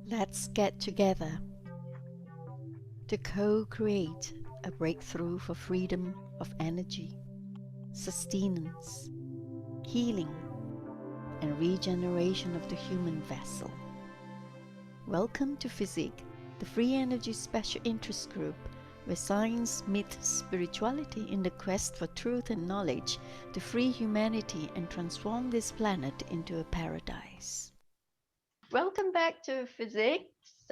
Let's get together to co-create a breakthrough for freedom of energy, sustenance, healing, and regeneration of the human vessel. Welcome to FESIG, the Free Energy Special Interest Group, where science meets spirituality in the quest for truth and knowledge to free humanity and transform this planet into a paradise. Welcome back to Physics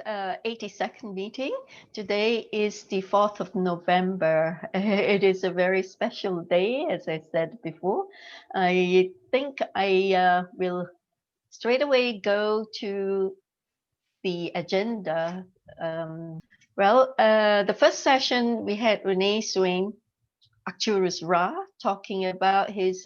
82nd meeting. Today is the 4th of November. It is a very special day, as I said before. I think I will straight away go to the agenda. The first session we had Renee Swain, Arcturus Ra, talking about his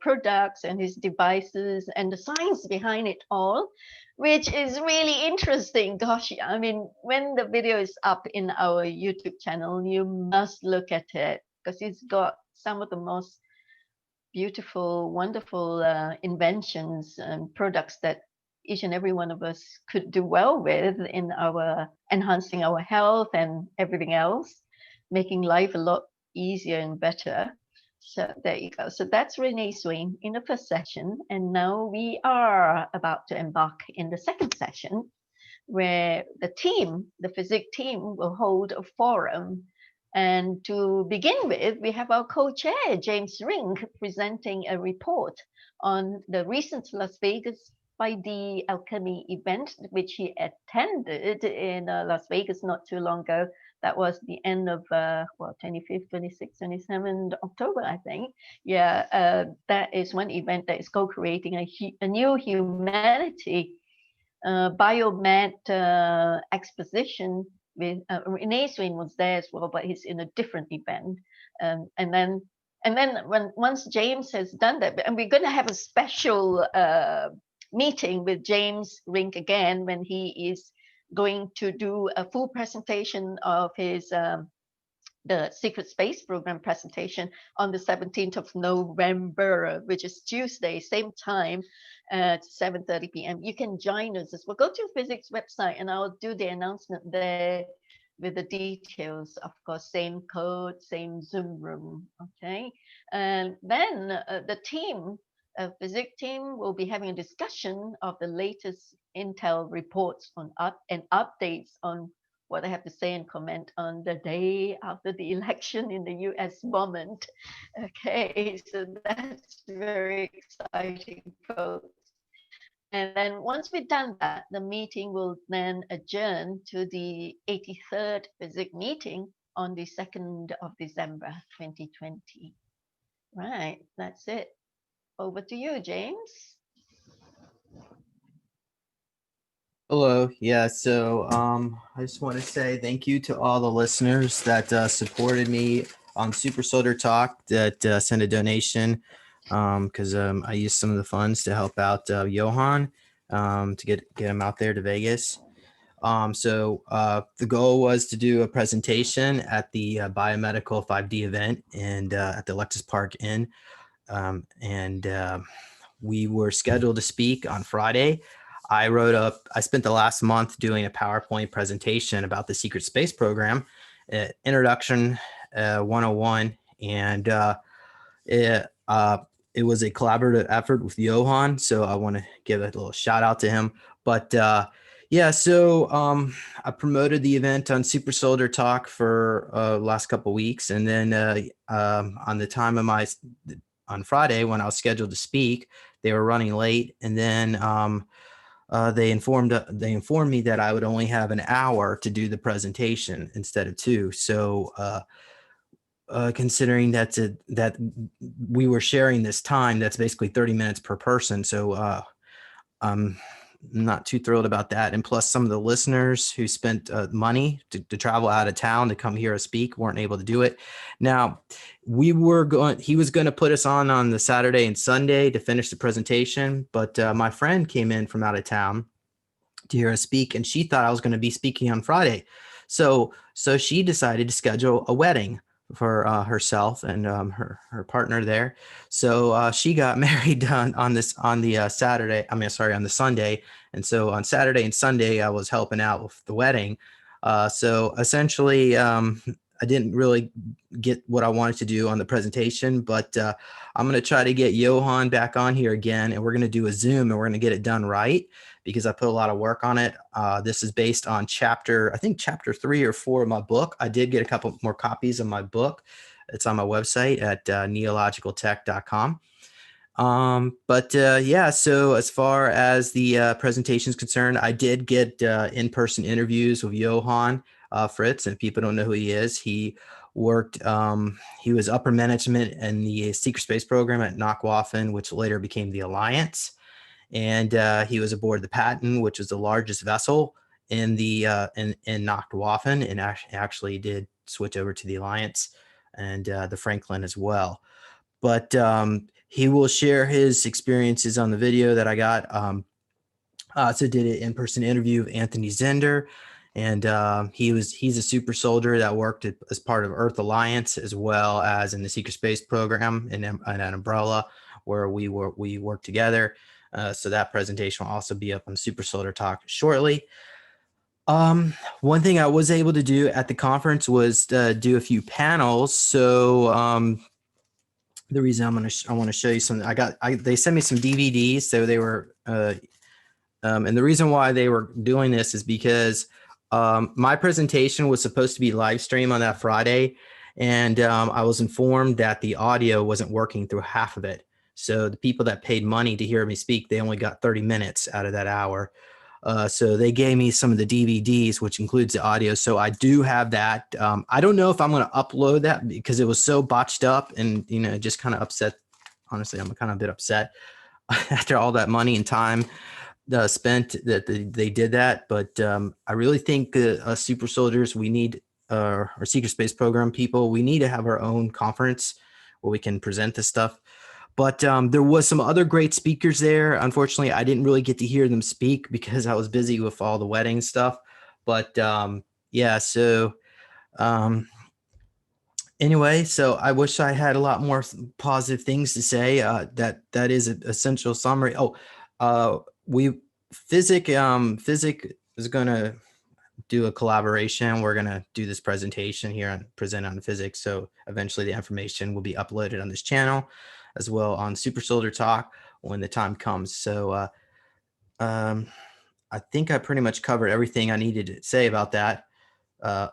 products and his devices and the science behind it all, which is really interesting. Gosh, I mean, when the video is up in our YouTube channel, you must look at it because it's got some of the most beautiful, wonderful inventions and products that each and every one of us could do well with in our enhancing our health and everything else, making life a lot easier and better. So there you go. So that's Renee Swain in the first session. And now we are about to embark in the second session where the team, the FESIG team, will hold a forum. And to begin with, we have our co-chair, James Rink, presenting a report on the recent Las Vegas 5D Alchemy event, which he attended in Las Vegas not too long ago. That was the end of, 25th, 26th, 27th October, I think. Yeah, that is one event that is co-creating a new humanity biomed exposition with Renee Swain was there as well, but he's in a different event. And then once James has done that, and we're going to have a special meeting with James Rink again when he is going to do a full presentation of his the Secret Space Program presentation on the 17th of November, which is Tuesday, same time at 7:30 p.m. You can join us as well. Go to Physics website and I'll do the announcement there with the details. Of course, same code, same Zoom room, okay? And then the team, Physics team will be having a discussion of the latest Intel reports on and updates on what I have to say and comment on the day after the election in the US moment. Okay, so that's very exciting, folks. And then once we've done that, the meeting will then adjourn to the 83rd Physics meeting on the 2nd of December, 2020. Right, that's it. Over to you, James. Hello. Yeah. So I just want to say thank you to all the listeners that supported me on Super Soldier Talk, that sent a donation because I used some of the funds to help out Johan to get him out there to Vegas. So the goal was to do a presentation at the Biomedical 5D event and at the Lexus Park Inn. We were scheduled to speak on Friday. I spent the last month doing a PowerPoint presentation about the Secret Space Program, Introduction 101. And it was a collaborative effort with Johan. So I want to give a little shout out to him. But so I promoted the event on Super Soldier Talk for last couple of weeks. And then on the time of on Friday, when I was scheduled to speak, they were running late. And then they informed me that I would only have an hour to do the presentation instead of 2. So considering that we were sharing this time, that's basically 30 minutes per person. So I'm not too thrilled about that. And plus, some of the listeners who spent money to travel out of town to come hear us speak weren't able to do it. Now, he was going to put us on the Saturday and Sunday to finish the presentation, but my friend came in from out of town to hear us speak, and she thought I was going to be speaking on Friday. So she decided to schedule a wedding for herself and her partner there. So she got married on the Saturday. I mean, sorry, on the Sunday. And so on Saturday and Sunday, I was helping out with the wedding. So essentially, I didn't really get what I wanted to do on the presentation, but I'm going to try to get Johan back on here again, and we're going to do a Zoom, and we're going to get it done right because I put a lot of work on it. This is based on chapter 3 or 4 of my book. I did get a couple more copies of my book. It's on my website at neologicaltech.com. Yeah, so as far as the presentation is concerned, I did get in-person interviews with Johan Fritz, and if people don't know who he is, he worked, he was upper management in the secret space program at Nachtwaffen, which later became the Alliance. And he was aboard the Patton, which was the largest vessel in the in Nachtwaffen, and actually did switch over to the Alliance and the Franklin as well. But he will share his experiences on the video that I got. So did an in-person interview with Anthony Zender, and he's a super soldier that worked as part of Earth Alliance as well as in the Secret Space Program in an Umbrella where we worked together. So that presentation will also be up on Super Soldier Talk shortly. One thing I was able to do at the conference was do a few panels. So the reason I want to show you something, they sent me some DVDs, so they were and the reason why they were doing this is because my presentation was supposed to be live streamed on that Friday, and I was informed that the audio wasn't working through half of it. So the people that paid money to hear me speak, they only got 30 minutes out of that hour. So they gave me some of the DVDs, which includes the audio. So I do have that. I don't know if I'm going to upload that because it was so botched up and, just kind of upset. Honestly, I'm kind of a bit upset after all that money and time spent that they did that. But I really think us super soldiers, we need our secret space program people, we need to have our own conference where we can present this stuff. But there was some other great speakers there. Unfortunately, I didn't really get to hear them speak because I was busy with all the wedding stuff. But yeah, so anyway, so I wish I had a lot more positive things to say. That is an essential summary. FESIG is going to do a collaboration. We're going to do this presentation here and present on FESIG. So eventually the information will be uploaded on this channel as well on Super Soldier Talk when the time comes. So I think I pretty much covered everything I needed to say about that. I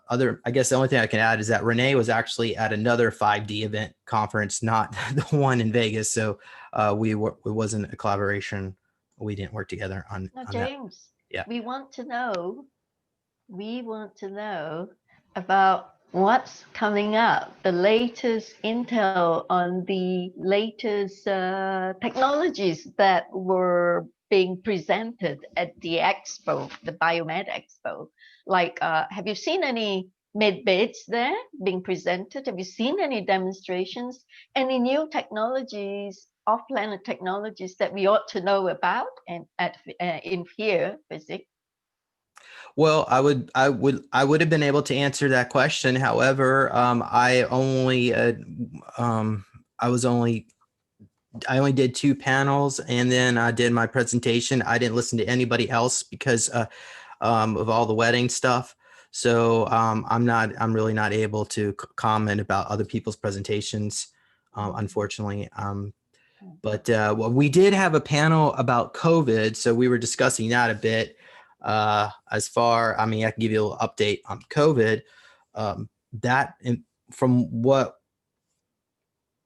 guess the only thing I can add is that Renee was actually at another 5D event conference, not the one in Vegas. So it wasn't a collaboration. We didn't work together on James, that. Yeah. we want to know about what's coming up, the latest intel on the latest technologies that were being presented at the expo, the Biomed Expo. Like, have you seen any medbeds there being presented? Have you seen any demonstrations? Any new technologies, off-planet technologies that we ought to know about and in here, FESIG? Well, I would have been able to answer that question. However, I only did 2 panels, and then I did my presentation. I didn't listen to anybody else because of all the wedding stuff. So I'm really not able to comment about other people's presentations, unfortunately. But well, we did have a panel about COVID, so we were discussing that a bit. I can give you a little update on COVID. From what,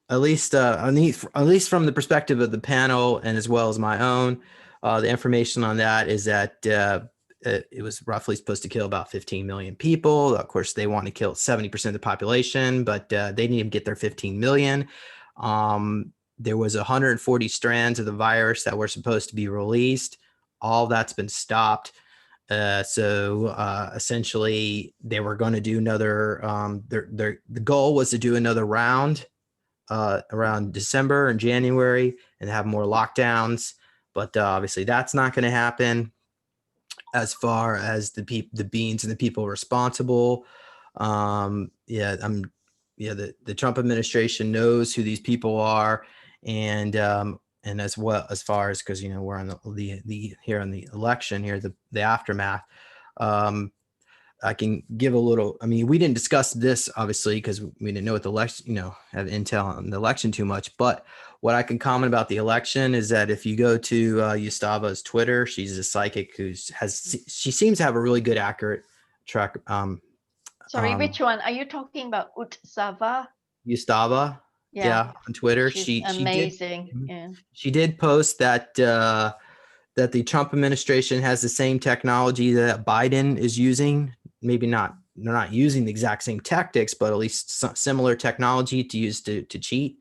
at least from the perspective of the panel and as well as my own, the information on that is that it was roughly supposed to kill about 15 million people. Of course, they want to kill 70% of the population, but they need to get their 15 million. There was 140 strands of the virus that were supposed to be released. All that's been stopped. Essentially, they were going to do another. The goal was to do another round around December and January and have more lockdowns. But obviously, that's not going to happen. As far as the beings and the people responsible, the Trump administration knows who these people are, and as well as far as, because we're on the here on the election here, the aftermath. I can give a little. I mean, we didn't discuss this obviously because we didn't know what the election, have intel on the election too much. But what I can comment about the election is that if you go to Yustava's Twitter, she's a psychic she seems to have a really good, accurate track. Sorry, which one are you talking about? Utsava? Yustava, Yeah, yeah, on Twitter. she's amazing. Yeah. She did post that that the Trump administration has the same technology that Biden is using. Maybe not, they're not using the exact same tactics, but at least similar technology to use to cheat.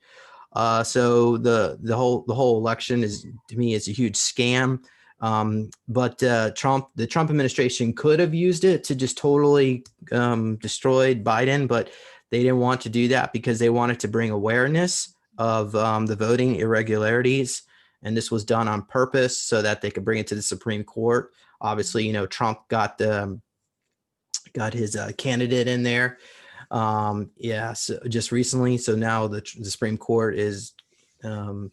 So the whole election is, to me, is a huge scam. But the Trump administration could have used it to just totally destroy Biden, but they didn't want to do that because they wanted to bring awareness of the voting irregularities. And this was done on purpose so that they could bring it to the Supreme Court. Obviously, Trump got his candidate in there. So just recently. So now the Supreme Court is, I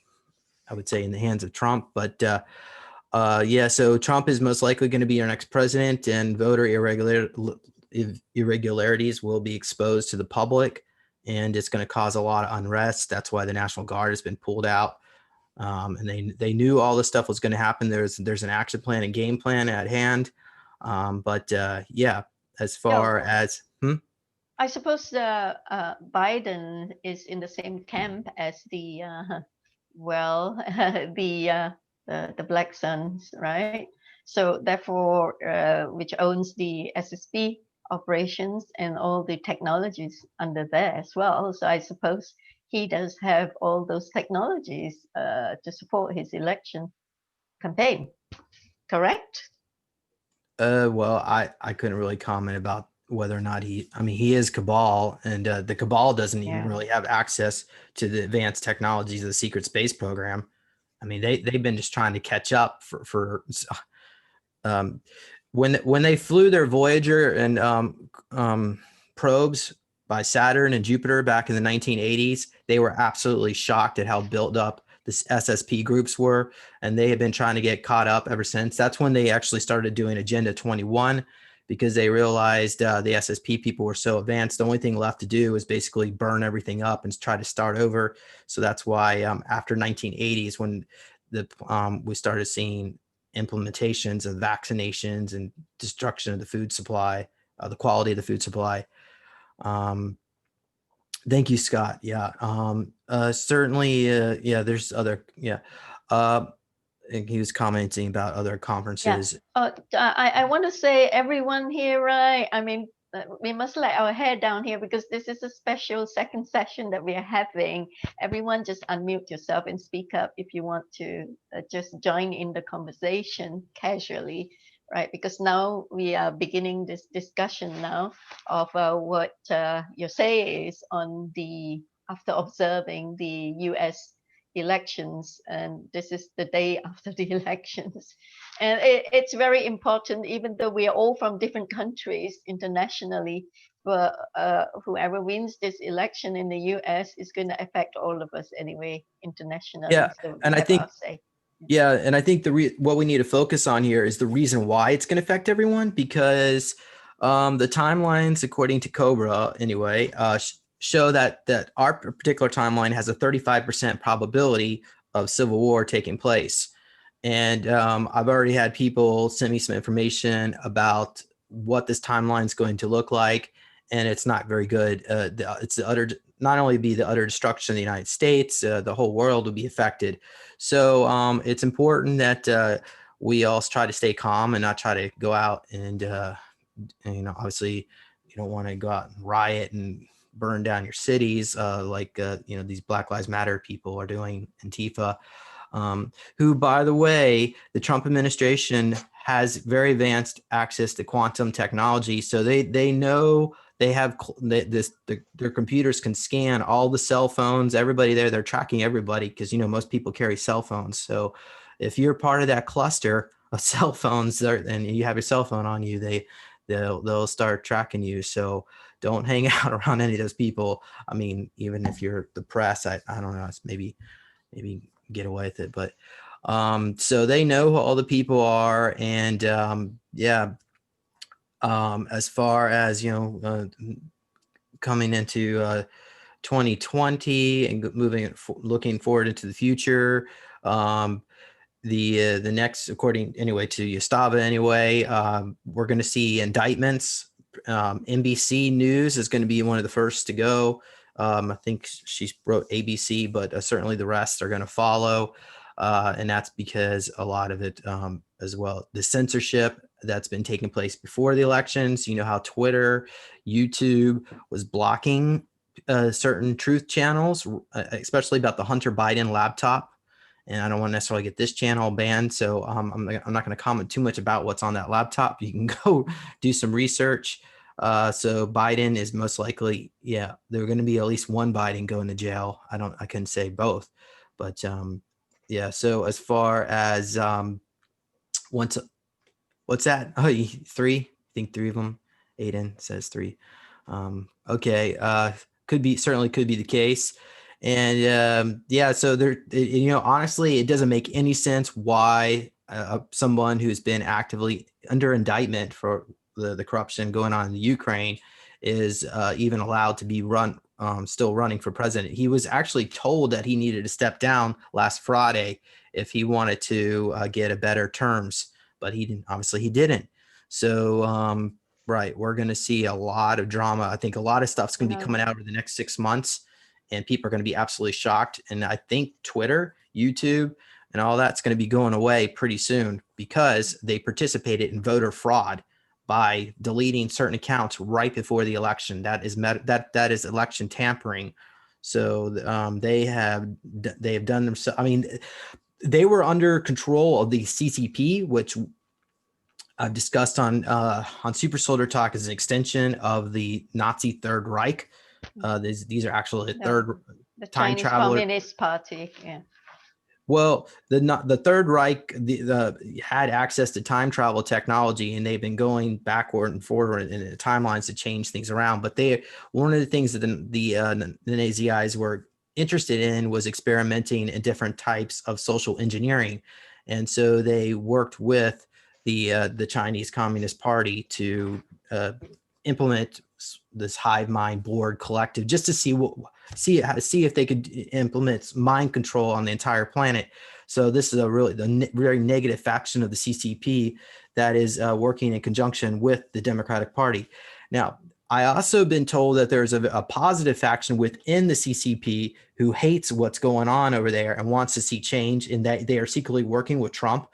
would say, in the hands of Trump. But so Trump is most likely going to be our next president, and voter irregularities will be exposed to the public, and it's going to cause a lot of unrest. That's why the National Guard has been pulled out. And they knew all this stuff was going to happen. There's an action plan and game plan at hand. As far as I suppose Biden is in the same camp as the the Black Suns, right? So therefore, which owns the SSP operations and all the technologies under there as well. So I suppose he does have all those technologies to support his election campaign. Correct? Well, I couldn't really comment about whether or not he is cabal, and the cabal doesn't even really have access to the advanced technologies of the secret space program. I mean, they've been just trying to catch up for when they flew their Voyager and probes by Saturn and Jupiter back in the 1980s, they were absolutely shocked at how built up the SSP groups were, and they have been trying to get caught up ever since. That's when they actually started doing Agenda 21, because they realized the SSP people were so advanced. The only thing left to do is basically burn everything up and try to start over. So that's why after 1980s, when we started seeing implementations of vaccinations and destruction of the food supply, the quality of the food supply. Thank you, Scott. Yeah. Certainly. There's other. Yeah. He was commenting about other conferences. Yeah. I want to say, everyone here, right? I mean, we must let our hair down here because this is a special second session that we are having. Everyone just unmute yourself and speak up if you want to just join in the conversation casually, right? Because now we are beginning this discussion now of what your say is on after observing the US elections, and this is the day after the elections, and it's very important, even though we are all from different countries internationally, but whoever wins this election in the US is going to affect all of us anyway internationally. Yeah, So and I think and I think what we need to focus on here is the reason why it's going to affect everyone, because the timelines, according to Cobra anyway, show that our particular timeline has a 35% probability of civil war taking place. And I've already had people send me some information about what this timeline is going to look like, and it's not very good. It's not only be the utter destruction of the United States, the whole world will be affected. So it's important that we all try to stay calm and not try to go out and obviously you don't want to go out and riot and burn down your cities like these Black Lives Matter people are doing, Antifa, who, by the way, the Trump administration has very advanced access to quantum technology. So they know they have their computers can scan all the cell phones, everybody there. They're tracking everybody because most people carry cell phones. So if you're part of that cluster of cell phones and you have your cell phone on you, they'll start tracking you. So don't hang out around any of those people. I mean, even if you're the press, I don't know, it's maybe get away with it, but so they know who all the people are. And as far as coming into 2020 and looking forward into the future, the next, according anyway to Yastava anyway, we're going to see indictments. NBC News is going to be one of the first to go. I think she wrote ABC, but certainly the rest are going to follow. And that's because a lot of it as well, the censorship that's been taking place before the elections. You know how Twitter, YouTube was blocking certain truth channels, especially about the Hunter Biden laptop. And I don't want to necessarily get this channel banned. So I'm not going to comment too much about what's on that laptop. You can go do some research. So Biden is most likely, there are going to be at least one Biden going to jail. I couldn't say both, but so as far as what's that? Oh, three? I think three of them. Aiden says three. Okay. Certainly could be the case. And so there, honestly, it doesn't make any sense why someone who's been actively under indictment for the corruption going on in the Ukraine is even allowed to be still running for president. He was actually told that he needed to step down last Friday if he wanted to get a better terms, but he didn't. Obviously, he didn't. So, right, we're going to see a lot of drama. I think a lot of stuff's going to be coming out over the next 6 months, and people are going to be absolutely shocked. And I think Twitter, YouTube, and all that's going to be going away pretty soon because they participated in voter fraud by deleting certain accounts right before the election. That is election tampering. So they have done themselves. I mean, they were under control of the CCP, which I've discussed on Super Soldier Talk as an extension of the Nazi Third Reich. These are actually the time Chinese traveler. Communist Party. Yeah. Well, the Third Reich had access to time travel technology, and they've been going backward and forward in the timelines to change things around. But one of the things that the Nazis were interested in was experimenting in different types of social engineering, and so they worked with the Chinese Communist Party to implement this hive mind board collective just to see if they could implement mind control on the entire planet. So this is very negative faction of the CCP that is working in conjunction with the Democratic Party. Now, I also been told that there's a positive faction within the CCP who hates what's going on over there and wants to see change, and that they are secretly working with Trump.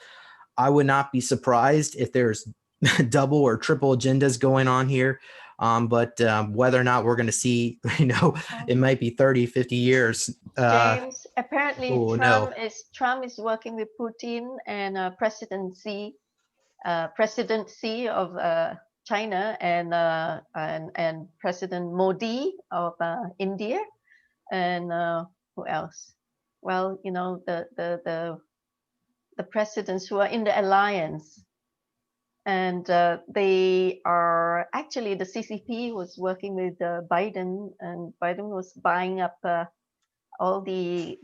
I would not be surprised if there's double or triple agendas going on here. But whether or not we're going to see, it might be 30, 50 years. James, apparently Trump is working with Putin and presidency of China and President Modi of India, and who else? Well, the presidents who are in the alliance. And they are actually, the CCP was working with Biden, and Biden was buying up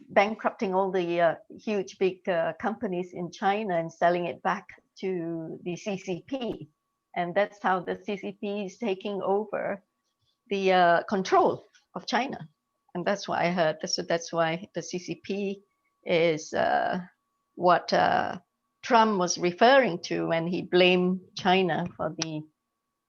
bankrupting all the huge big companies in China and selling it back to the CCP. And that's how the CCP is taking over the control of China. And that's why I heard. So that's why the CCP is what Trump was referring to when he blamed China for the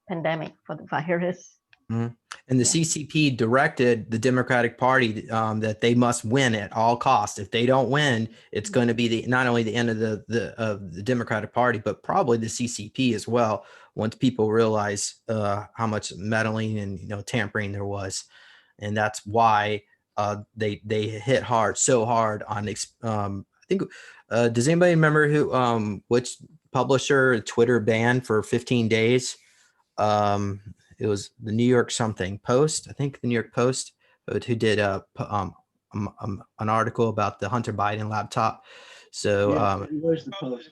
pandemic, for the virus. Mm-hmm. And the CCP directed the Democratic Party that they must win at all costs. If they don't win, it's going to be not only the end of the Democratic Party, but probably the CCP as well. Once people realize how much meddling and tampering there was, and that's why they hit so hard on. I think. Does anybody remember which publisher Twitter banned for 15 days? It was the New York something Post, I think the New York Post, who did an article about the Hunter Biden laptop. So it was the Post.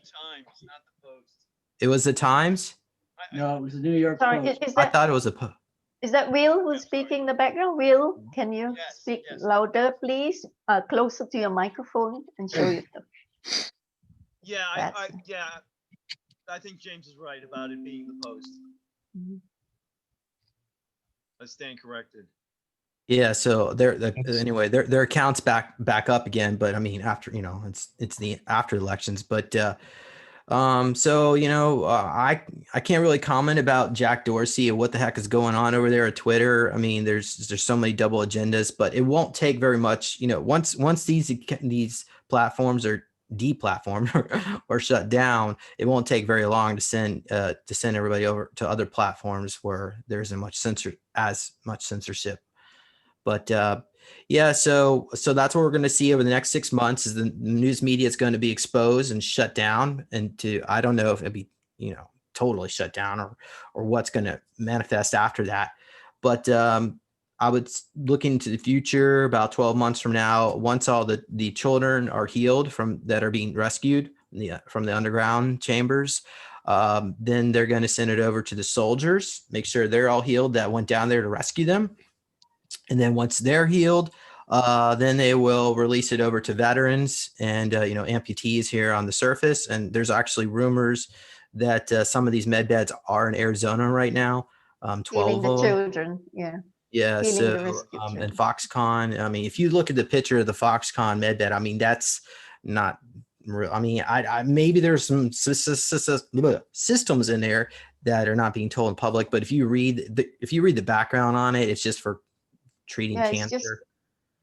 It was the Times. I No, it was the New York Sorry, Post. is I that thought it was is that Will who's speaking in the background? Will, can you speak louder, please? Closer to your microphone and show your. Yeah, That's- I think James is right about it being the Post. Mhm. I stand corrected. Yeah, so anyway, their accounts back up again, but I mean after it's the after elections, but so I can't really comment about Jack Dorsey and what the heck is going on over there at Twitter. I mean, there's so many double agendas, but it won't take very much. Once these platforms are deplatformed or shut down, it won't take very long to send everybody over to other platforms where there isn't as much censorship. But yeah, so that's what we're going to see over the next 6 months is the news media is going to be exposed and shut down. And I don't know if it'll be totally shut down or what's going to manifest after that. But I would look into the future about 12 months from now, once all the children are healed that are being rescued from the underground chambers. Then they're going to send it over to the soldiers, make sure they're all healed that went down there to rescue them. And then once they're healed, then they will release it over to veterans and, amputees here on the surface. And there's actually rumors that some of these med beds are in Arizona right now. 12 Healing the of them. children, yeah. Yeah. Healing the So, rescue and children. Foxconn, I mean, if you look at the picture of the Foxconn med bed, I mean, that's not real. I mean, I maybe there's some systems in there that are not being told in public, but if you read the background on it, it's just for treating Yeah, cancer.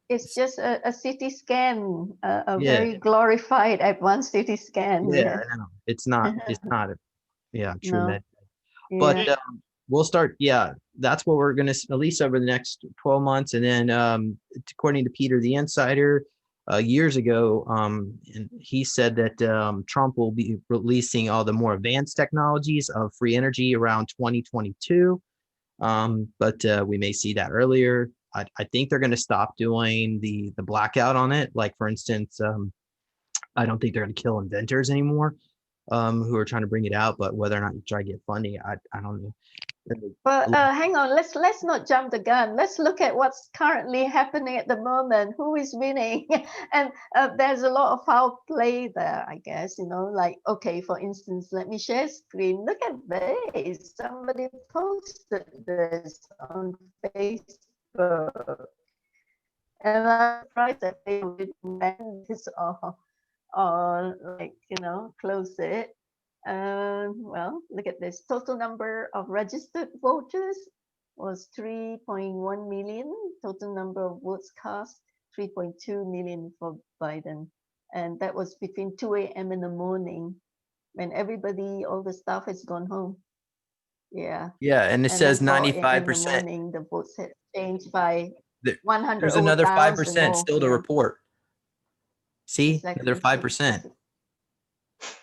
it's just a CT scan, a Yeah. very glorified advanced CT scan. Yeah, I know. It's not a true No. med. But Yeah. we'll start. Yeah, that's what we're going to at least over the next 12 months. And then according to Peter the Insider, years ago, and he said that Trump will be releasing all the more advanced technologies of free energy around 2022. But we may see that earlier. I think they're going to stop doing the blackout on it. Like, for instance, I don't think they're going to kill inventors anymore who are trying to bring it out. But whether or not you try to get funding, I don't know. But hang on, let's not jump the gun. Let's look at what's currently happening at the moment. Who is winning? And there's a lot of foul play there, I guess. Like, okay, for instance, let me share screen. Look at this. Somebody posted this on Facebook, and I'm surprised that they would ban this or close it. Well, look at this. Total number of registered voters was 3.1 million. Total number of votes cast, 3.2 million for Biden. And that was between 2 a.m. in the morning when all the staff has gone home. Yeah. Yeah, and it says 95%. Morning, the votes had changed by 100. There's another 5% more, still to report. See, exactly. another 5%.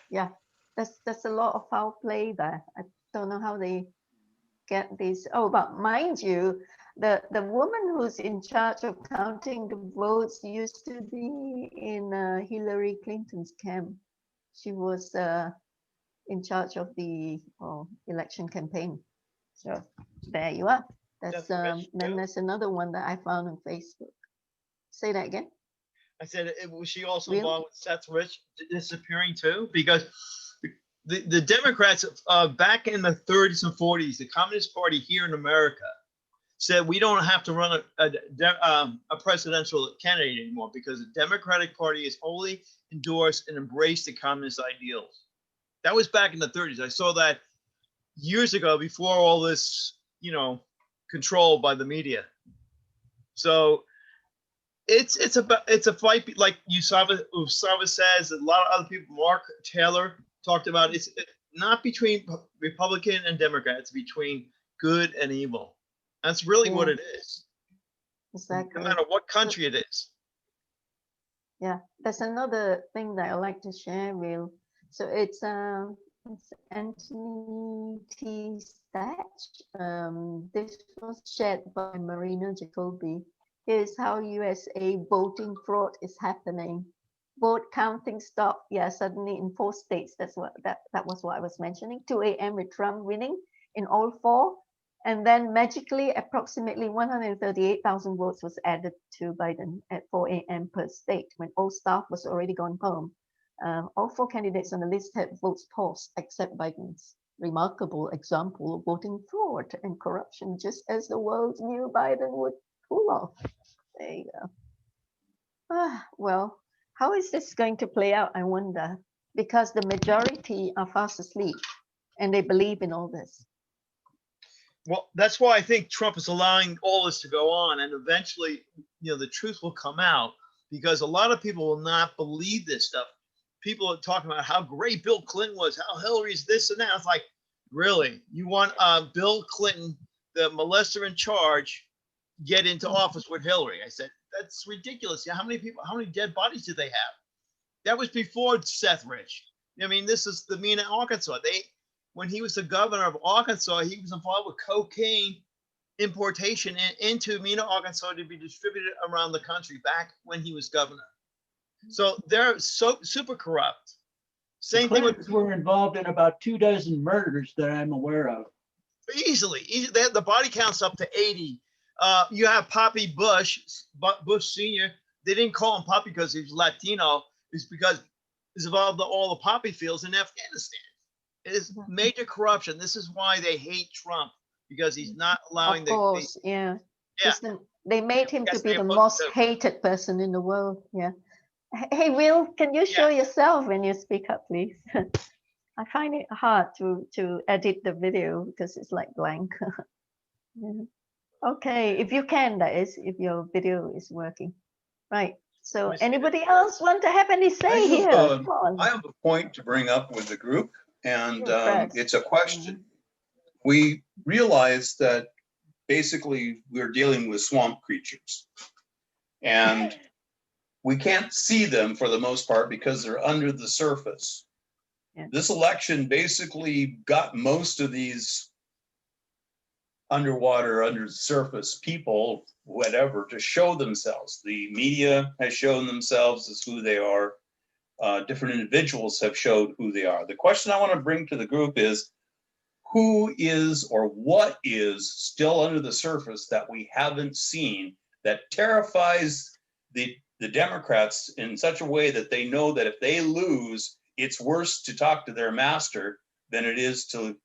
Yeah, that's a lot of foul play there. I don't know how they get this. Oh, but mind you, the woman who's in charge of counting the votes used to be in Hillary Clinton's camp. She was in charge of the election campaign. So there you are. That's then there's another one that I found on Facebook. Say that again. I said, was she also involved with Seth Rich disappearing too? Because the Democrats back in the 30s and 40s, the Communist Party here in America said we don't have to run a presidential candidate anymore because the Democratic Party is wholly endorsed and embraced the communist ideals. That was back in the 30s. I saw that years ago before all this, control by the media. So it's a fight, like Usama says, a lot of other people, Mark Taylor talked about, it's not between Republican and Democrat, it's between good and evil. That's really what it is. Exactly. No matter what country it is. Yeah, that's another thing that I like to share, Will. So it's Anthony T. Statch. This was shared by Marina Jacoby. Here's how USA voting fraud is happening. vote counting stopped. Yeah, suddenly in 4 states. That's what that was what I was mentioning. 2 a.m. with Trump winning in all 4. And then magically, approximately 138,000 votes was added to Biden at 4 a.m. per state when all staff was already gone home. All 4 candidates on the list had votes paused, except Biden's remarkable example of voting fraud and corruption, just as the world knew Biden would pull off. There you go. Well, how is this going to play out, I wonder? Because the majority are fast asleep and they believe in all this. Well, that's why I think Trump is allowing all this to go on, and eventually, the truth will come out, because a lot of people will not believe this stuff. People are talking about how great Bill Clinton was, how Hillary's this and that. It's like, really? You want Bill Clinton, the molester in charge, get into office with Hillary? I said, that's ridiculous. How many people, how many dead bodies did they have? That was before Seth Rich. I mean, this is the Mena, Arkansas. When he was the governor of Arkansas, he was involved with cocaine importation into Mena, Arkansas, to be distributed around the country back when he was governor. So they're so super corrupt. Same thing with, were involved in about 24 murders that I'm aware of. easily. The body count's up to 80. You have Poppy Bush Senior. They didn't call him Poppy because he was Latino. It's because he's involved in all the poppy fields in Afghanistan. It is major corruption. This is why they hate Trump, because he's not allowing Of course, yeah. They made him to be the most hated person in the world. Yeah. Hey, Will, can you show yourself when you speak up, please? I find it hard to edit the video because it's like blank. Okay, if you can, that is, if your video is working. Right. So anybody else want to have any say here? Come on. I have a point to bring up with the group, and it's a question. Mm-hmm. We realize that basically we're dealing with swamp creatures, and we can't see them for the most part because they're under the surface. Yeah. This election basically got most of these underwater, under the surface people, whatever, to show themselves. The media has shown themselves as who they are. Different individuals have showed who they are. The question I want to bring to the group is, who is or what is still under the surface that we haven't seen that terrifies the Democrats in such a way that they know that if they lose, it's worse to talk to their master than it is to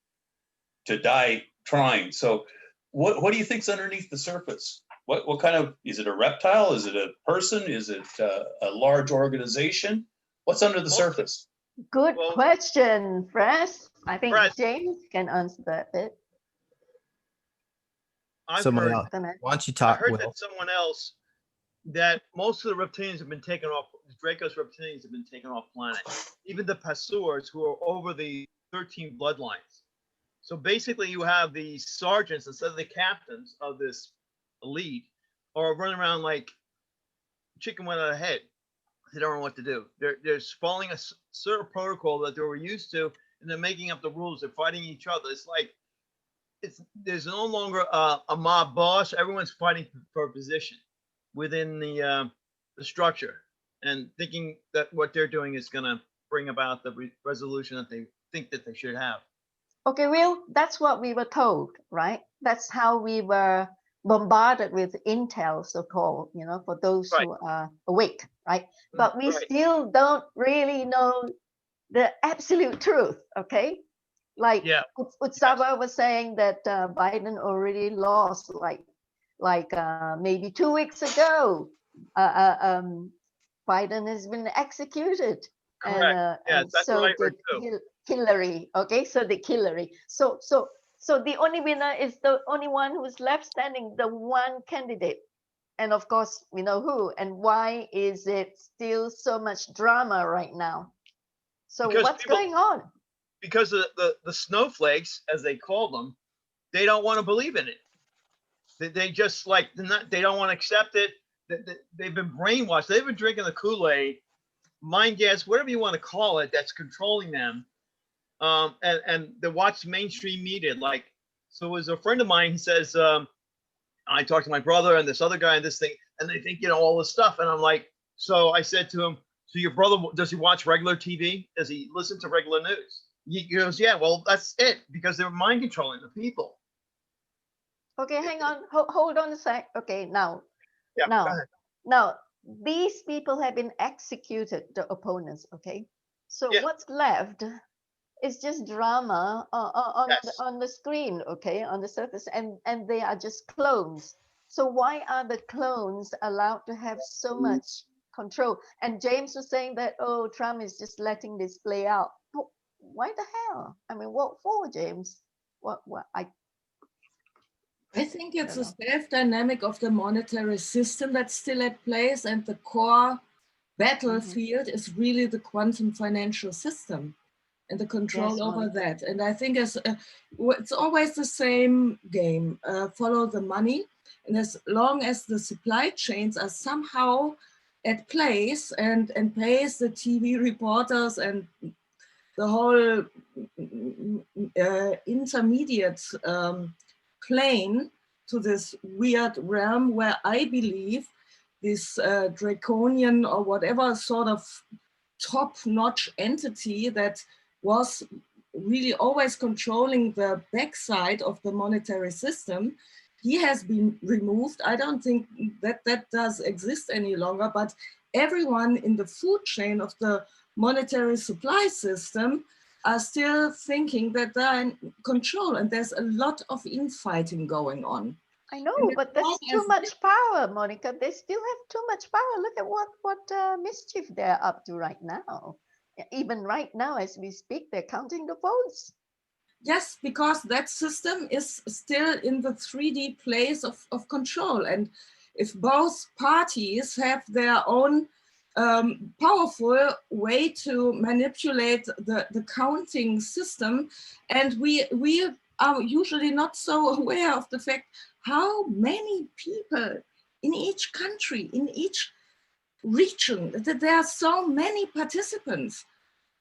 die trying. So what do you think's underneath the surface? What kind of, is it a reptile? Is it a person? Is it a large organization? What's under the surface? Good question, Fresh. I think James can answer that bit. I've Somebody heard, else. Why don't you talk, I heard Will? that someone else, that most of the reptilians have been taken off, Draco's reptilians have been taken off planet. Even the Passeurs, who are over the 13 bloodlines. So basically you have the sergeants instead of the captains of this elite are running around like chicken without a head. They don't know what to do. They're following a certain protocol that they were used to, and they're making up the rules. They're fighting each other. It's like, there's no longer a mob boss. Everyone's fighting for a position within the structure, and thinking that what they're doing is going to bring about the resolution that they think that they should have. Okay, Will, that's what we were told, right? That's how we were bombarded with intel, so-called, for those who are awake, right? But we still don't really know the absolute truth, okay? Like Utsava was saying that Biden already lost, like maybe 2 weeks ago. Biden has been executed. Correct. And that's so what I heard did too. Hillary. Okay, so the Hillary. So the only winner is the only one who's left standing, the one candidate. And of course, we know who. And why is it still so much drama right now? So Because what's going on? Because the snowflakes, as they call them, they don't want to believe in it. They just they don't want to accept it. They've been brainwashed. They've been drinking the Kool-Aid, mind gas, whatever you want to call it, that's controlling them. And they watch mainstream media. So it was a friend of mine, he says, I talked to my brother and this other guy and this thing, and they think, all this stuff. And I'm like, so I said to him, So your brother, does he watch regular TV? Does he listen to regular news? He goes, yeah, well, that's it, because they're mind controlling the people. Okay, hang on. Hold on a sec. Okay, now, Yeah, go now, ahead. now, these people have been executed, the opponents. Okay, so Yeah. what's left is just drama Yes. on the screen. Okay, on the surface, and they are just clones. So why are the clones allowed to have so much control? And James was saying that, oh, Trump is just letting this play out. Why the hell? I mean, what for, James? What I think it's don't a know. self-dynamic of the monetary system that's still at place, and the core battlefield is really the quantum financial system and the control Yes, over Monica. that. And I think it's always the same game, follow the money. And as long as the supply chains are somehow at place and pays the TV reporters and the whole intermediate plane to this weird realm where I believe this draconian or whatever sort of top-notch entity that was really always controlling the backside of the monetary system, he has been removed. I don't think that that does exist any longer, but everyone in the food chain of the monetary supply system are still thinking that they're in control, and there's a lot of infighting going on. I know, but that's too much power, Monica. They still have too much power. Look at what mischief they're up to right now. Even right now, as we speak, they're counting the votes. Yes, because that system is still in the 3D place of control. And if both parties have their own powerful way to manipulate the counting system, and we are usually not so aware of the fact how many people in each country, in each region, that there are so many participants.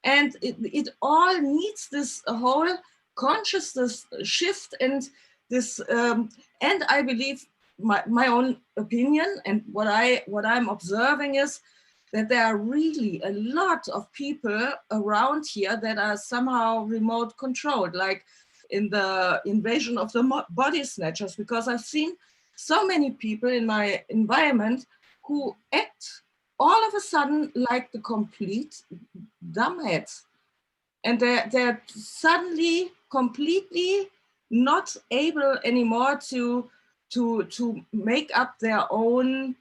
And it all needs this whole consciousness shift and this, and I believe my own opinion and what I'm observing is that there are really a lot of people around here that are somehow remote controlled, like in the invasion of the body snatchers, because I've seen so many people in my environment who act all of a sudden like the complete dumbheads. And they're suddenly completely not able anymore to make up their own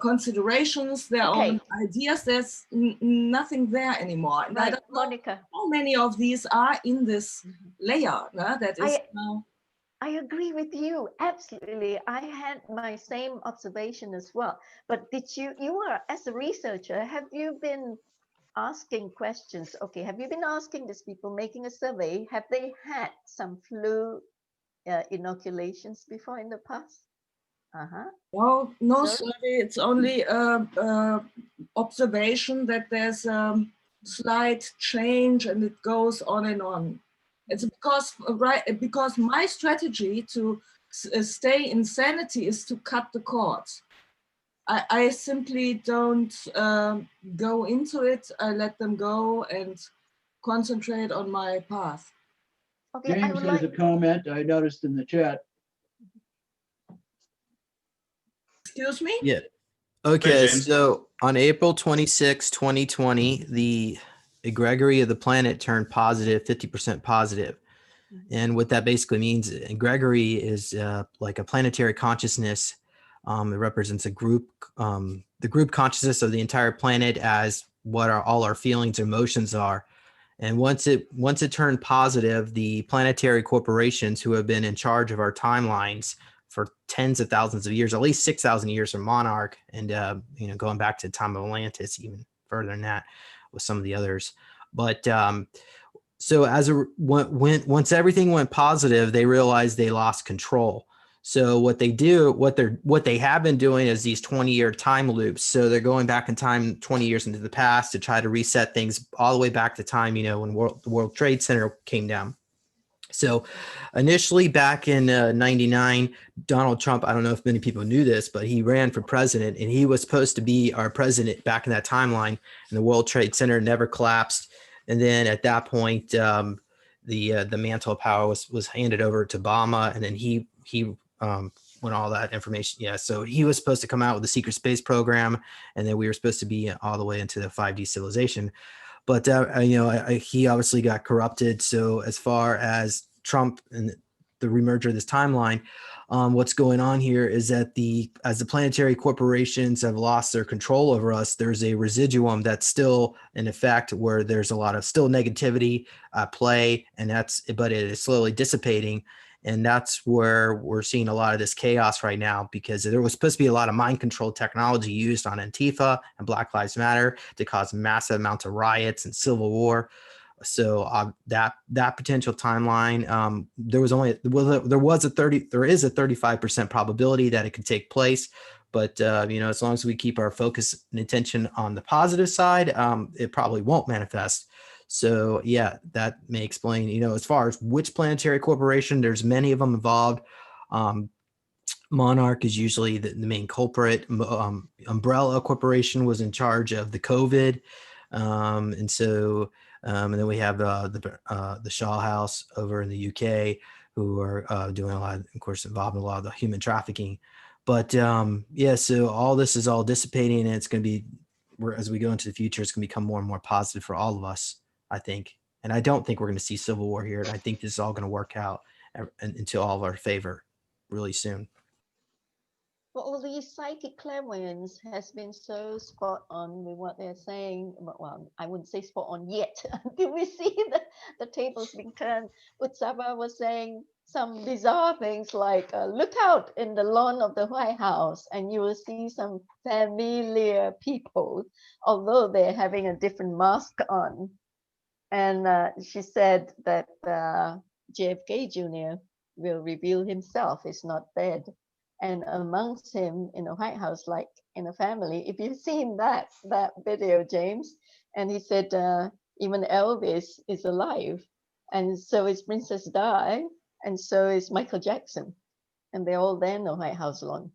considerations, their Okay. own ideas. There's nothing there anymore. And I Right, don't know Monica. how many of these are in this layer that is now. I agree with you. Absolutely. I had my same observation as well. But did you are, as a researcher, have you been asking questions? Okay, have you been asking these people, making a survey, have they had some flu inoculations before in the past? No, So- sorry, it's only observation that there's slight change and it goes on and on. It's because my strategy to stay in sanity is to cut the cords. I simply don't go into it. I let them go and concentrate on my path. Okay, I James would has like. a comment I noticed in the chat. Excuse me? Yeah. Okay, James. so on April 26, 2020, the egregiory of the planet turned positive, 50% positive. And what that basically means, egregiory is like a planetary consciousness. It represents a group, the group consciousness of the entire planet as what all our feelings, emotions are. And once it turned positive, the planetary corporations who have been in charge of our timelines for tens of thousands of years, at least 6,000 years from Monarch, and going back to the time of Atlantis, even further than that, with some of the others. But so once everything went positive, they realized they lost control. So what they have been doing is these 20-year time loops. So they're going back in time 20 years into the past to try to reset things all the way back to time, when the World Trade Center came down. So initially back in 99, Donald Trump, I don't know if many people knew this, but he ran for president and he was supposed to be our president back in that timeline, and the World Trade Center never collapsed. And then at that point, the mantle of power was handed over to Obama, and then he when all that information, so he was supposed to come out with the secret space program, and then we were supposed to be all the way into the 5D civilization. But he obviously got corrupted. So as far as Trump and the remerger of this timeline, what's going on here is that as the planetary corporations have lost their control over us, there's a residuum that's still in effect, where there's a lot of still negativity play, but it is slowly dissipating. And that's where we're seeing a lot of this chaos right now, because there was supposed to be a lot of mind control technology used on Antifa and Black Lives Matter to cause massive amounts of riots and civil war. So that potential timeline, there is a 35% probability that it could take place. But as long as we keep our focus and attention on the positive side, it probably won't manifest. So yeah, that may explain, as far as which planetary corporation, there's many of them involved. Monarch is usually the main culprit. Umbrella Corporation was in charge of the COVID. And then we have the Shaw House over in the UK, who are doing a lot, of course, involved in a lot of the human trafficking. But so all this is all dissipating, and it's going to be, as we go into the future, it's going to become more and more positive for all of us, I think. And I don't think we're going to see civil war here. And I think this is all going to work out into all of our favor really soon. Well, all these psychic clairvoyants has been so spot on with what they're saying. Well, I wouldn't say spot on yet until we see the tables being turned. Utsaba was saying some bizarre things like, look out in the lawn of the White House and you will see some familiar people, although they're having a different mask on. And she said that JFK Jr. will reveal himself is not dead. And amongst him in the White House, like in a family, if you've seen that video, James, and he said even Elvis is alive, and so is Princess Di, and so is Michael Jackson, and they're all there in the White House lawn.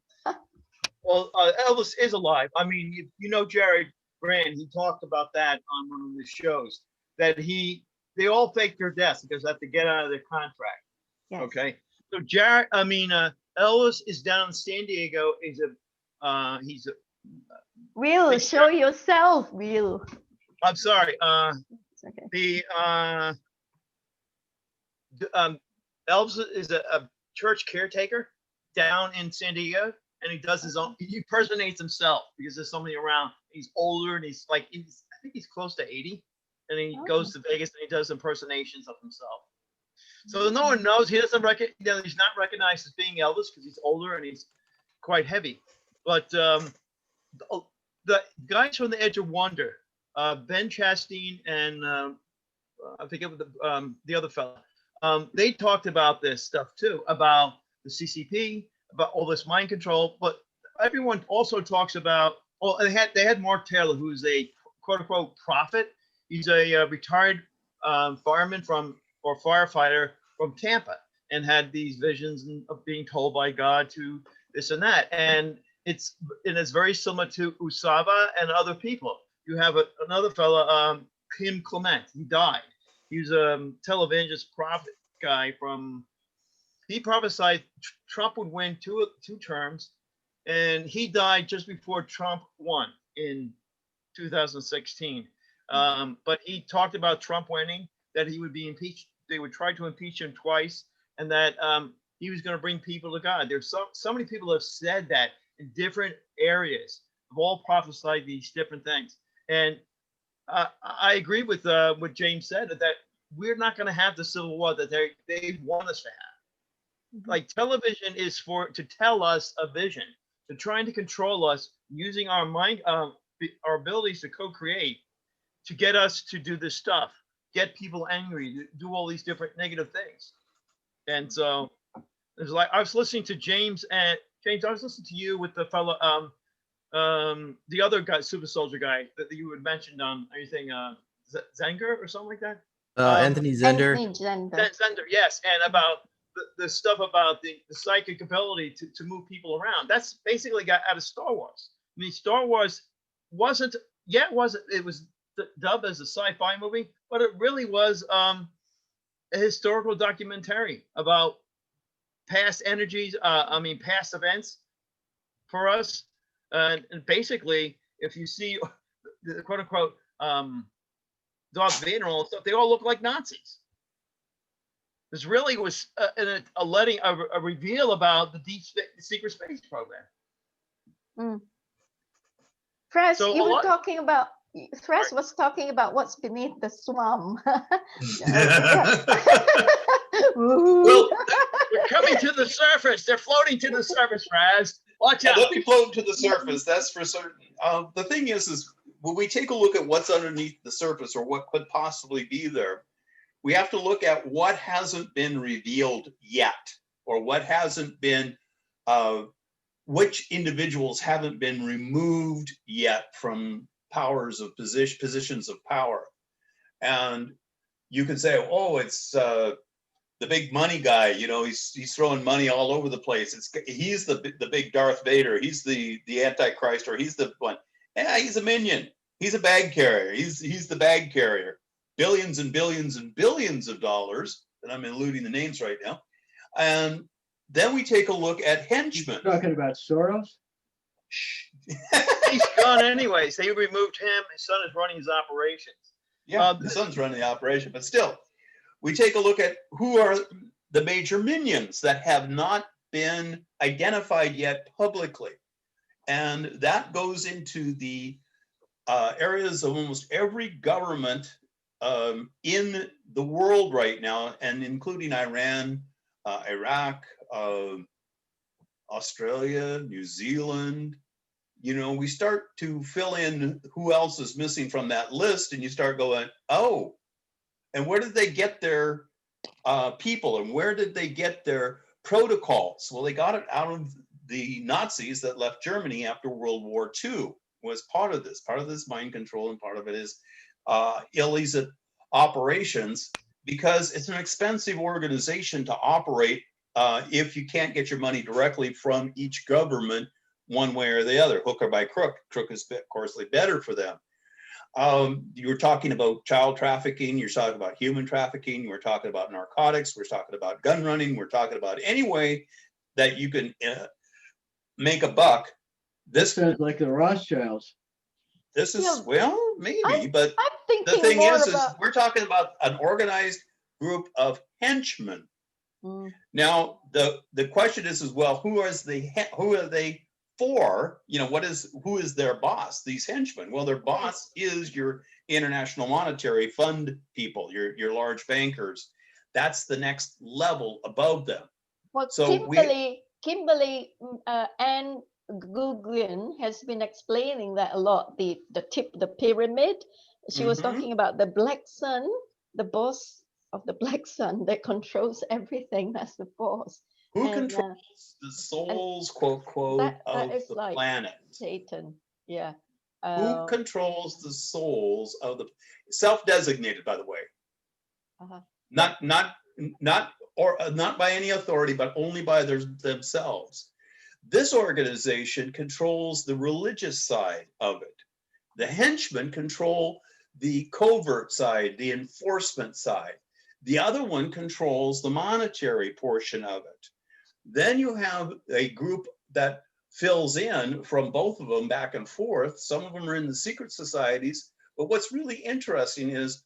Well, Elvis is alive. I mean, Jared Brand, he talked about that on one of the shows, that they all fake their deaths because they have to get out of their contract. Yes. Okay, so Elvis is down in San Diego. He's a Will, show yourself, Will. I'm sorry. Okay. Elvis is a church caretaker down in San Diego, and he does his own. He impersonates himself because there's somebody around. He's older, and I think he's close to 80, and he goes to Vegas and he does impersonations of himself. So no one knows. He doesn't he's not recognized as being Elvis because he's older and he's quite heavy. But the guys from The Edge of Wonder, Ben Chastain and I forget what the other fella, they talked about this stuff too, about the CCP, about all this mind control. But everyone also talks about. Oh, they had Mark Taylor, who's a quote unquote prophet. He's a retired fireman or firefighter from Tampa, and had these visions of being told by God to this and that. And it's very similar to Usaba and other people. You have another fella, Kim Clement. He died. He was a televangelist prophet guy he prophesied Trump would win two terms, and he died just before Trump won in 2016. But he talked about Trump winning, that he would be impeached. They would try to impeach him twice, and that he was going to bring people to God. There's so many people have said that in different areas, have all prophesied these different things. And I agree with what James said, that we're not going to have the civil war that they want us to have. Mm-hmm. Like, television is to tell us a vision, to trying to control us using our mind, our abilities to co-create, to get us to do this stuff, get people angry, do all these different negative things. And so there's I was listening to James, I was listening to you with the fellow, the other guy, super soldier guy that you had mentioned on anything, Zenger or something like that. Anthony Zender. Anthony Zender. Zender, yes, and about the stuff about the psychic ability to move people around. That's basically got out of Star Wars. I mean, Star Wars wasn't, it was dubbed as a sci-fi movie, but it really was a historical documentary about past energies, past events for us. And basically, if you see the quote unquote Darth Vader and all that stuff, they all look like Nazis. This really was a reveal about the secret space program. Fresh, So you a were lot- talking about, Fresh was talking about what's beneath the swamp. Well, they're coming to the surface. They're floating to the surface, Raz. Watch Yeah, out. they'll be floating to the surface, that's for certain. The thing is when we take a look at what's underneath the surface or what could possibly be there, we have to look at what hasn't been revealed yet, or what hasn't been, which individuals haven't been removed yet from powers of positions of power. And you could say, oh, it's the big money guy, you know, he's throwing money all over the place. He's the big Darth Vader. He's the Antichrist, or he's the one. Yeah, he's a minion. He's a bag carrier. He's the bag carrier. Billions and billions and billions of dollars, and I'm eluding the names right now. And then we take a look at henchmen. You're talking about Soros? He's gone anyways. They removed him. His son is running his operations. Yeah, the son's running the operation, but still, we take a look at who are the major minions that have not been identified yet publicly. And that goes into the areas of almost every government in the world right now, and including Iran, Iraq, Australia, New Zealand. You know, we start to fill in who else is missing from that list, and you start going, oh, and where did they get their people, and where did they get their protocols? Well, they got it out of the Nazis that left Germany after World War II. Was part of this mind control, and part of it is illicit operations, because it's an expensive organization to operate if you can't get your money directly from each government one way or the other, hook or by crook. Crook is, of course, better for them. You were talking about child trafficking, you're talking about human trafficking, we're talking about narcotics, we're talking about gun running, we're talking about any way that you can make a buck. This Sounds like the Rothschilds. This is, Yeah, well, maybe, but I'm the thinking thing more is about. we're talking about an organized group of henchmen. Now, the question is as well, who are they for? You know, who is their boss? These henchmen. Well, their boss is your International Monetary Fund people, your large bankers. That's the next level above them. Well, So Kimberly and Guggen has been explaining that a lot. The pyramid. She was talking about the black sun, the boss of the black sun that controls everything. That's the boss. Who And, controls the souls, quote, of the like planet? Satan. Yeah. Who controls the souls of the self-designated, by the way? Not by any authority, but only by themselves. This organization controls the religious side of it. The henchmen control the covert side, the enforcement side. The other one controls the monetary portion of it. Then you have a group that fills in from both of them back and forth. Some of them are in the secret societies, but what's really interesting is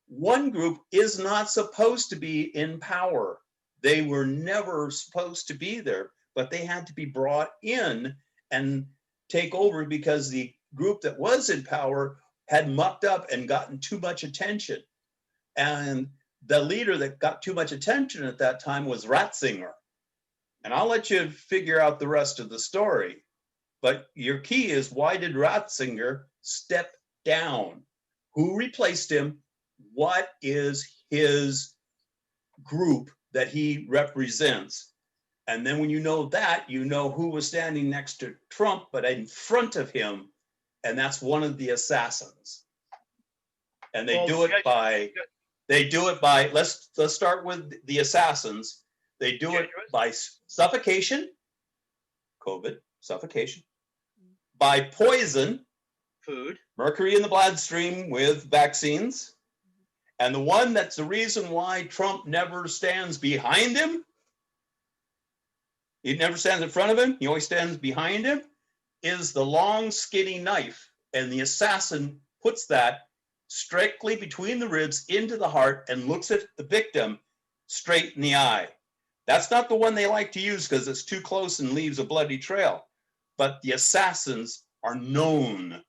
one group is not supposed to be in power. They were never supposed to be there, but they had to be brought in and take over because the group that was in power had mucked up and gotten too much attention. And the leader that got too much attention at that time was Ratzinger. And I'll let you figure out the rest of the story. But your key is, why did Ratzinger step down? Who replaced him? What is his group that he represents? And then when you know that, you know who was standing next to Trump, but in front of him, and that's one of the assassins. And they do it by They do it by, let's start with the assassins. They do it by suffocation, COVID, suffocation, by poison, Food. mercury in the bloodstream with vaccines. And the one that's the reason why Trump never stands behind him, he never stands in front of him, he always stands behind him, is the long skinny knife. And the assassin puts that strictly between the ribs into the heart and looks at the victim straight in the eye. That's not the one they like to use because it's too close and leaves a bloody trail. But the assassins are known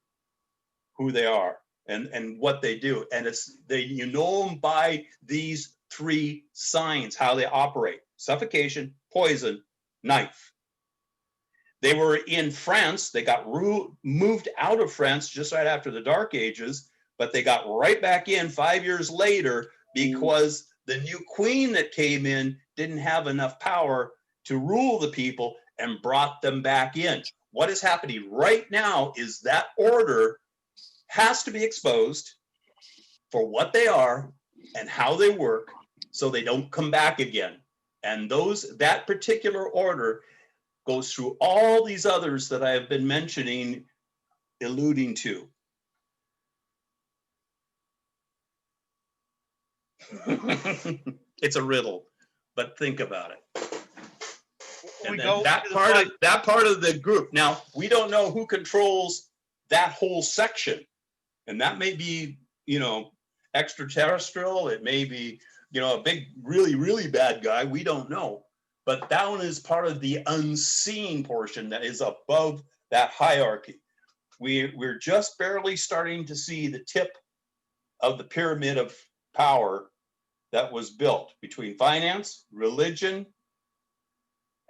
who they are and what they do. And you know them by these three signs, how they operate: suffocation, poison, knife. They were in France. They got moved out of France just right after the Dark Ages, but they got right back in 5 years later because the new queen that came in didn't have enough power to rule the people and brought them back in. What is happening right now is that order has to be exposed for what they are and how they work so they don't come back again. And that particular order goes through all these others that I have been mentioning, alluding to. It's a riddle, but think about it. And then that part of the group. Now, we don't know who controls that whole section. And that may be, extraterrestrial. It may be, a big, really, really bad guy. We don't know. But that one is part of the unseen portion that is above that hierarchy. We're just barely starting to see the tip of the pyramid of power that was built between finance, religion,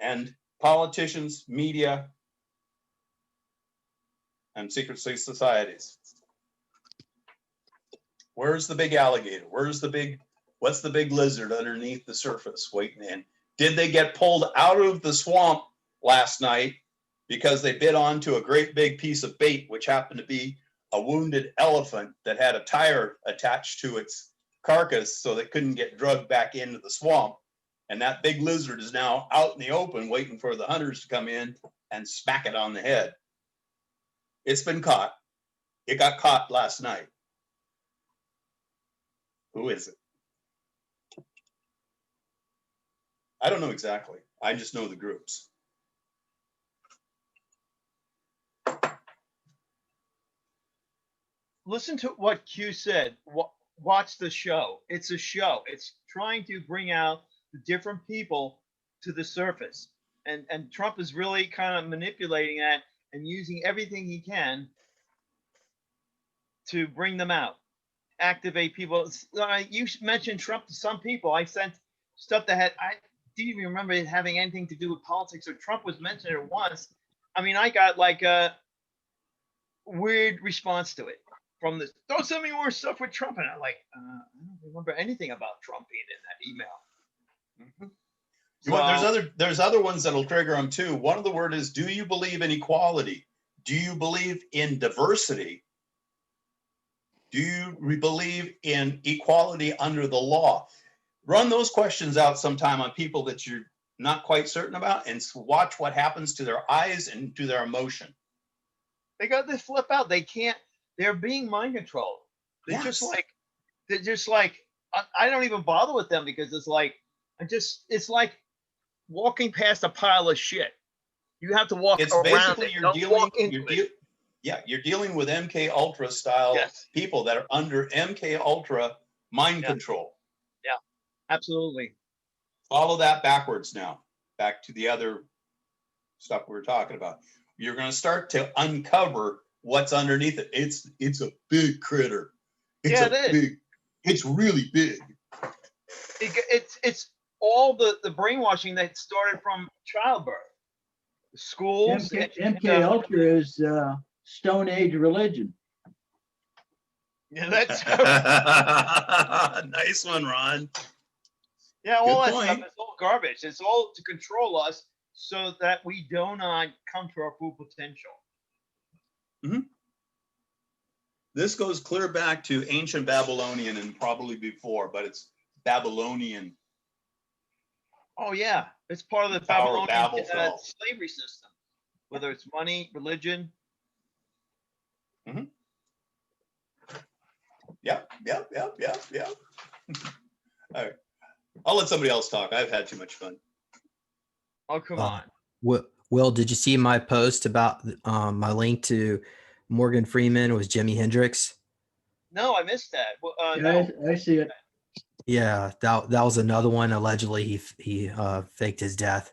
and politicians, media, and secret societies. Where's the big alligator? What's the big lizard underneath the surface waiting in? Did they get pulled out of the swamp last night because they bit onto a great big piece of bait, which happened to be a wounded elephant that had a tire attached to its carcass so they couldn't get drugged back into the swamp? And that big lizard is now out in the open waiting for the hunters to come in and smack it on the head. It's been caught. It got caught last night. Who is it? I don't know exactly. I just know the groups. Listen to what Q said. Watch the show. It's a show. It's trying to bring out the different people to the surface. And Trump is really kind of manipulating that and using everything he can to bring them out, activate people. You mentioned Trump to some people. I sent stuff that I didn't even remember it having anything to do with politics. So Trump was mentioned it once. I mean, I got like a weird response to it from this. Don't send me more stuff with Trump. And I'm like, I don't remember anything about Trump being in that email. Mm-hmm. There's other ones that'll trigger them too. One of the word is, do you believe in equality? Do you believe in diversity? Do you believe in equality under the law? Run those questions out sometime on people that you're not quite certain about and watch what happens to their eyes and to their emotion. They got to flip out. They can't, they're being mind controlled. They're Yes. just like, I don't even bother with them because it's like walking past a pile of shit. You have to walk It's around basically it. you're dealing with MK Ultra style people that are under MK Ultra mind control. Yeah, absolutely. Follow that backwards now. Back to the other stuff we were talking about. You're going to start to uncover what's underneath it. It's a big critter. It's really big. It's all the brainwashing that started from childbirth. Schools. MK Ultra is Stone Age religion. Yeah, that's nice one, Ron. Yeah, all Good that point. stuff is all garbage. It's all to control us so that we do not come to our full potential. Mm-hmm. This goes clear back to ancient Babylonian and probably before, but it's Babylonian. Oh yeah, it's part of the Tower of Babylonian Babel fell. slavery system, whether it's money, religion. Yep. All right. I'll let somebody else talk. I've had too much fun. Oh come on. Will, did you see my post about my link to Morgan Freeman was Jimi Hendrix? No, I missed that. Well, Yeah, no. I see it. Yeah, that was another one. Allegedly, he faked his death,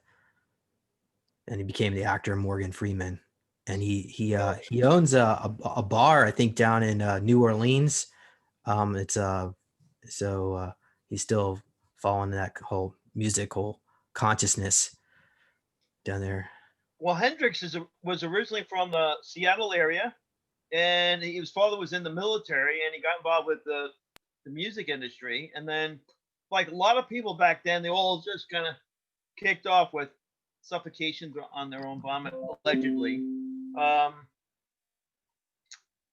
and he became the actor Morgan Freeman. And he owns a bar, I think, down in New Orleans. It's so he's still following that whole musical consciousness down there. Well, Hendrix was originally from the Seattle area, and his father was in the military, and he got involved with the music industry. And then, like a lot of people back then, they all just kind of kicked off with suffocation on their own vomit, allegedly.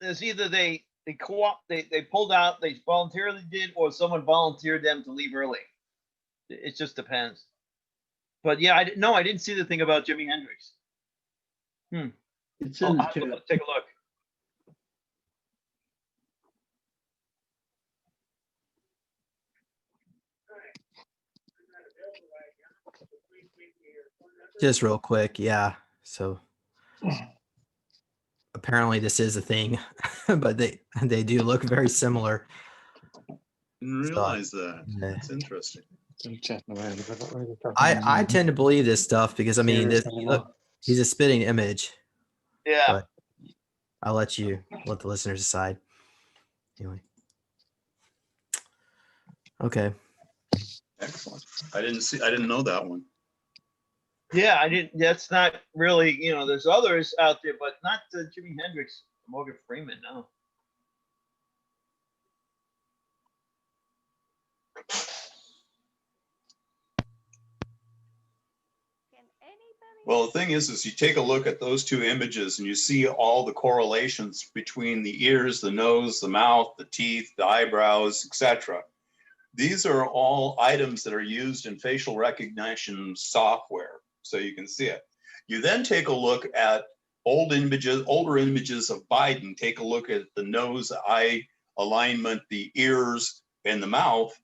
There's either they pulled out, they voluntarily did, or someone volunteered them to leave early. It just depends. But yeah, I didn't see the thing about Jimi Hendrix. It's in the I'll chat. take a look. Just real quick, yeah. So apparently this is a thing, but they do look very similar. Didn't realize that. Yeah. That's interesting. I tend to believe this stuff because I mean he's a spitting image. Yeah. But I'll let the listeners decide. Anyway. Okay. Excellent. I didn't know that one. Yeah, I didn't. That's not really, there's others out there, but not Jimi Hendrix, Morgan Freeman, no. Well, the thing is you take a look at those two images and you see all the correlations between the ears, the nose, the mouth, the teeth, the eyebrows, etc. These are all items that are used in facial recognition software, so you can see it. You then take a look at older images of Biden. Take a look at the nose, eye alignment, the ears, and the mouth.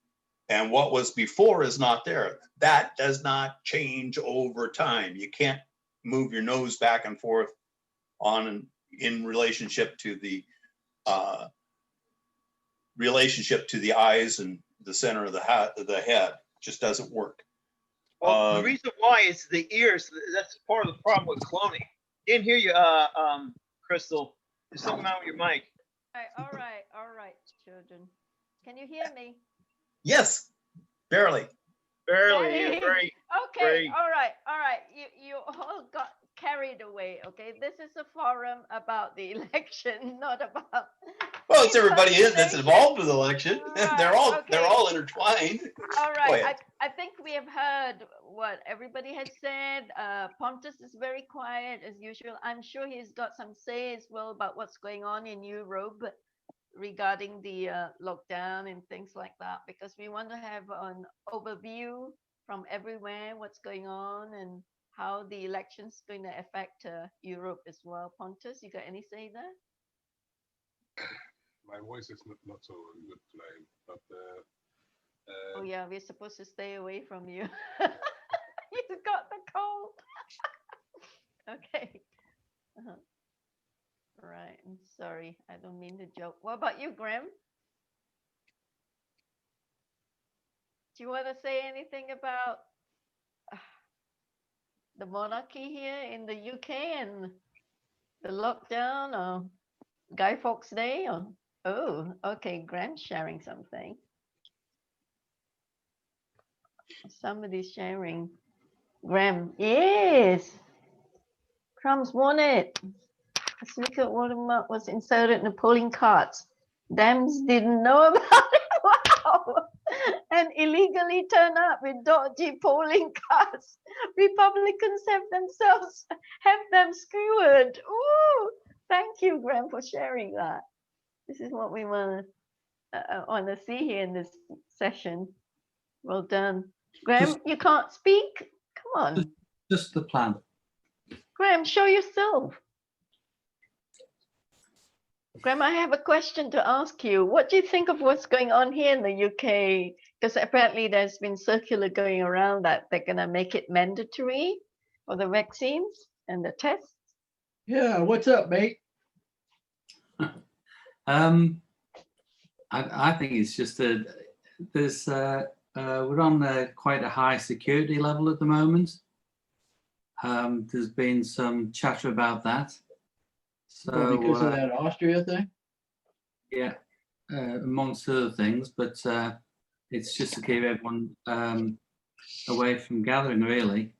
And what was before is not there. That does not change over time. You can't move your nose back and forth in relationship to the eyes and the center of the head. It just doesn't work. Well, the reason why is the ears. That's part of the problem with cloning. Didn't hear you, Crystal. There's something wrong with your mic. All right, children. Can you hear me? Yes, barely. Barely. Okay. Very. All right. You all got carried away. Okay, this is a forum about the election, not about. Well, it's everybody that's involved with the election. Right, They're all intertwined. All right. I think we have heard what everybody has said. Pontus is very quiet as usual. I'm sure he's got some say as well about what's going on in Europe regarding the lockdown and things like that, because we want to have an overview from everywhere what's going on and how the election's going to affect Europe as well. Pontus, you got any say there? My voice is not so good today, but Oh yeah, we're supposed to stay away from you. You got the cold. Okay. Right. I'm sorry. I don't mean to joke. What about you, Graham? Do you want to say anything about the monarchy here in the UK and the lockdown or Guy Fawkes Day? Or oh, okay, Graham's sharing something. Somebody's sharing. Graham, yes. Trump's won it. A secret watermark was inserted in the polling cards. Dems didn't know about it. Wow. And illegally turned up with dodgy polling cards. Republicans have them skewered. Ooh, thank you, Graham, for sharing that. This is what we want to see here in this session. Well done. Graham, you can't speak? Come on. Just the plan. Graham, show yourself. Graham, I have a question to ask you. What do you think of what's going on here in the UK? Because apparently there's been circular going around that they're going to make it mandatory for the vaccines and the tests. Yeah, what's up, mate? I think it's just that there's we're on quite a high security level at the moment. There's been some chatter about that. So Because of that Austria thing? yeah, amongst other things, but it's just to keep everyone away from gathering, really.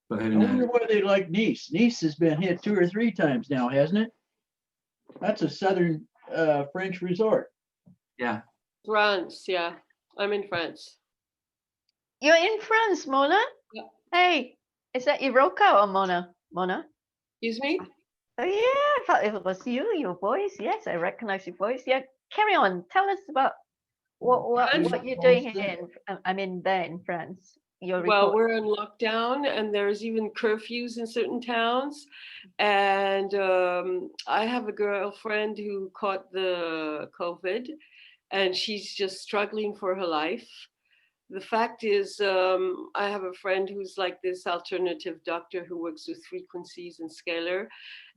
But I who wonder knows? why they like Nice. Nice has been hit 2 or 3 times now, hasn't it? That's a southern French resort. Yeah. France, yeah. I'm in France. You're in France, Mona? Yeah. Hey, is that Iroka or Mona? Mona? Excuse me? Oh, yeah, I thought it was you, your voice. Yes, I recognize your voice. Yeah, carry on. Tell us about what you're doing here. I mean, there in France. Your Well, report. we're in lockdown and there's even curfews in certain towns. And I have a girlfriend who caught the COVID and she's just struggling for her life. The fact is, I have a friend who's like this alternative doctor who works with frequencies and scalar.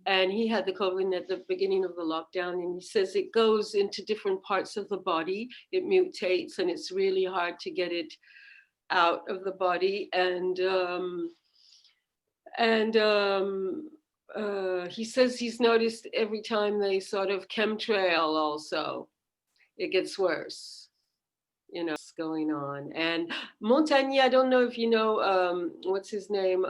And he had the COVID at the beginning of the lockdown. And he says it goes into different parts of the body. It mutates and it's really hard to get it out of the body. And he says he's noticed every time they sort of chemtrail also, it gets worse. You know, what's going on. And Montagnier, I don't know if you know, what's his name?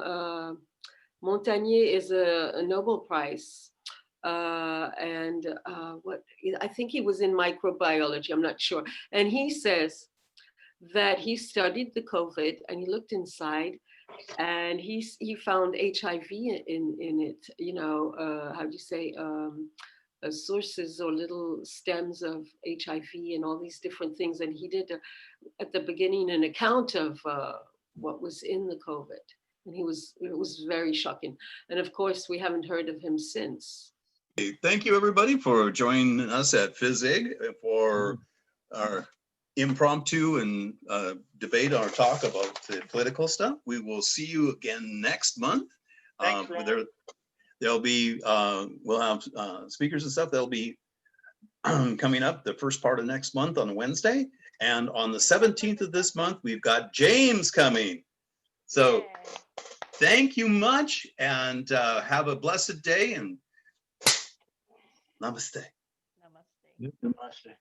Montagnier is a Nobel Prize. What I think he was in microbiology, I'm not sure. And he says that he studied the COVID and he looked inside and he found HIV in it, you know, how do you say, sources or little stems of HIV and all these different things. And he did at the beginning an account of what was in the COVID. And it was very shocking. And of course, we haven't heard of him since. Thank you, everybody, for joining us at FESIG for our impromptu and debate or talk about the political stuff. We will see you again next month. Thanks, Ron. There'll be, we'll have speakers and stuff that'll be coming up the first part of next month on Wednesday. And on the 17th of this month, we've got James coming. So thank you much and have a blessed day and namaste. Namaste. Namaste.